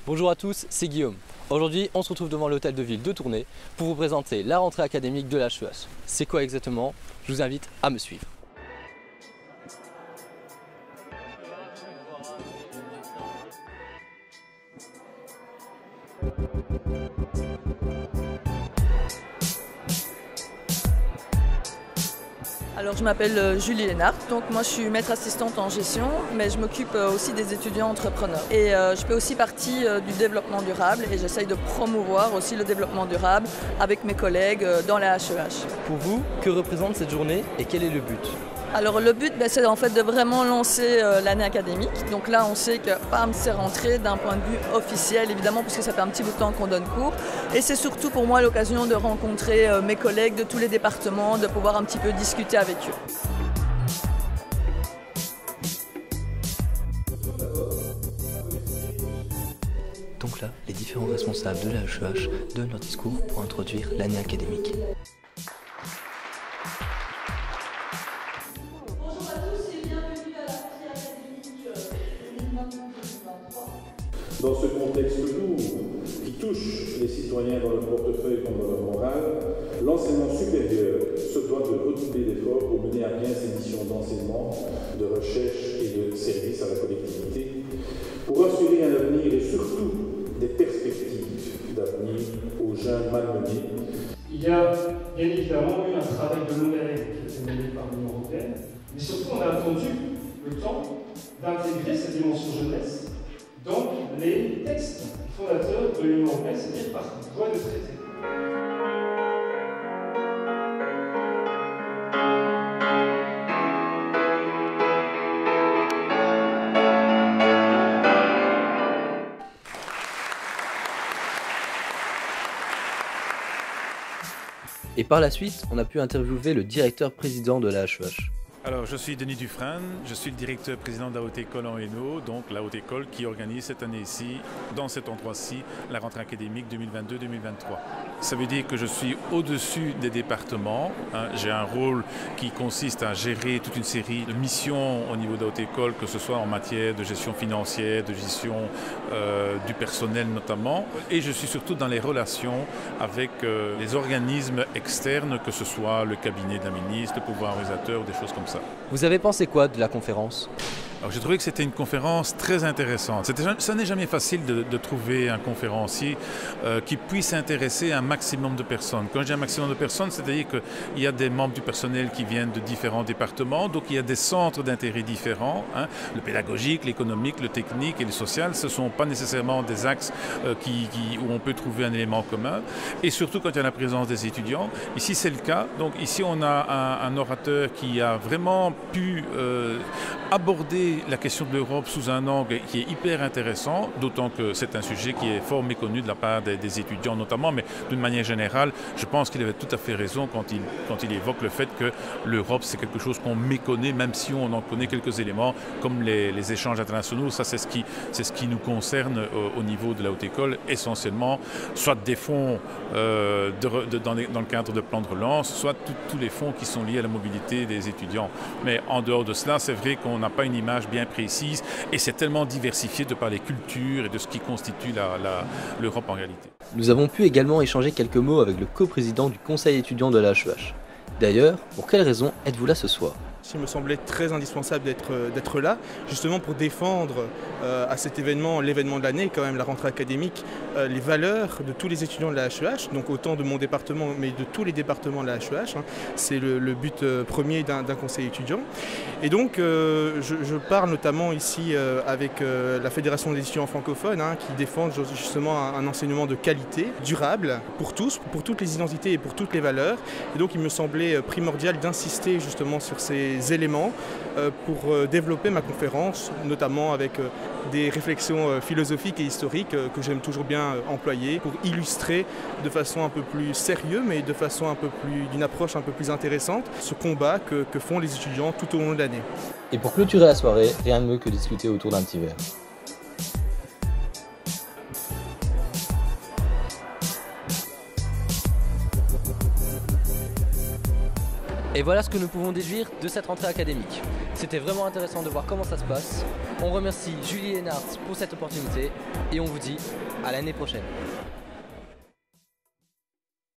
Bonjour à tous, c'est Guillaume. Aujourd'hui, on se retrouve devant l'hôtel de ville de Tournai pour vous présenter la rentrée académique de l'HEH. C'est quoi exactement? Je vous invite à me suivre. Alors je m'appelle Julie Lénart, donc moi je suis maître assistante en gestion, mais je m'occupe aussi des étudiants entrepreneurs. Et je fais aussi partie du développement durable et j'essaye de promouvoir aussi le développement durable avec mes collègues dans la HEH. Pour vous, que représente cette journée et quel est le but? Alors le but, c'est en fait de vraiment lancer l'année académique. Donc là, on sait que PAM, c'est rentré d'un point de vue officiel, évidemment, puisque ça fait un petit bout de temps qu'on donne cours. Et c'est surtout pour moi l'occasion de rencontrer mes collègues de tous les départements, de pouvoir un petit peu discuter avec eux. Donc là, les différents responsables de la HEH donnent leur discours pour introduire l'année académique. Dans ce contexte lourd qui touche les citoyens dans leur portefeuille comme dans leur moral, l'enseignement supérieur se doit de redoubler d'efforts pour mener à bien ses missions d'enseignement, de recherche et de service à la collectivité, pour assurer un avenir et surtout des perspectives d'avenir aux jeunes malmenés. Il y a bien évidemment eu un travail de longue haleine qui a été mené par l'Union européenne, mais surtout on a attendu le temps d'intégrer cette dimension jeunesse dans les textes fondateurs de l'Union européenne, c'est-à-dire par voie de traité. Et par la suite, on a pu interviewer le directeur-président de la HEH. Alors, je suis Denis Dufresne, je suis le directeur-président de la Haute École en Hainaut, donc la Haute École qui organise cette année-ci, dans cet endroit-ci, la rentrée académique 2022-2023. Ça veut dire que je suis au-dessus des départements. J'ai un rôle qui consiste à gérer toute une série de missions au niveau de la Haute École, que ce soit en matière de gestion financière, de gestion du personnel notamment. Et je suis surtout dans les relations avec les organismes externes, que ce soit le cabinet d'un ministre, le pouvoir organisateur ou des choses comme ça. Vous avez pensé quoi de la conférence? Alors, j'ai trouvé que c'était une conférence très intéressante. Ça n'est jamais facile de trouver un conférencier qui puisse intéresser un maximum de personnes. Quand je dis un maximum de personnes, c'est-à-dire qu'il y a des membres du personnel qui viennent de différents départements, donc il y a des centres d'intérêt différents. Le pédagogique, l'économique, le technique et le social, ce ne sont pas nécessairement des axes où on peut trouver un élément commun. Et surtout quand il y a la présence des étudiants. Ici, c'est le cas. Donc ici, on a un orateur qui a vraiment pu aborder la question de l'Europe sous un angle qui est hyper intéressant, d'autant que c'est un sujet qui est fort méconnu de la part des étudiants notamment, mais d'une manière générale, je pense qu'il avait tout à fait raison quand il évoque le fait que l'Europe c'est quelque chose qu'on méconnaît, même si on en connaît quelques éléments, comme les échanges internationaux. Ça c'est ce qui nous concerne au niveau de la Haute École, essentiellement, soit des fonds dans le cadre de plans de relance, soit tous les fonds qui sont liés à la mobilité des étudiants. Mais en dehors de cela, c'est vrai qu'on n'a pas une image bien précise et c'est tellement diversifié de par les cultures et de ce qui constitue l'Europe en réalité. Nous avons pu également échanger quelques mots avec le coprésident du conseil étudiant de la HEH. D'ailleurs, pour quelle raison êtes-vous là ce soir? Il me semblait très indispensable d'être là, justement pour défendre à cet événement, l'événement de l'année, quand même la rentrée académique, les valeurs de tous les étudiants de la HEH, donc autant de mon département, mais de tous les départements de la HEH. C'est le but premier d'un conseil étudiant. Et donc, je parle notamment ici avec la Fédération des étudiants francophones, qui défendent justement un enseignement de qualité, durable, pour tous, pour toutes les identités et pour toutes les valeurs. Et donc, il me semblait primordial d'insister justement sur ces éléments pour développer ma conférence, notamment avec des réflexions philosophiques et historiques que j'aime toujours bien employer pour illustrer de façon un peu plus sérieuse, mais de façon d'une approche un peu plus intéressante, ce combat que font les étudiants tout au long de l'année. Et pour clôturer la soirée, rien de mieux que discuter autour d'un petit verre. Et voilà ce que nous pouvons déduire de cette rentrée académique. C'était vraiment intéressant de voir comment ça se passe. On remercie Julie Lénart pour cette opportunité et on vous dit à l'année prochaine.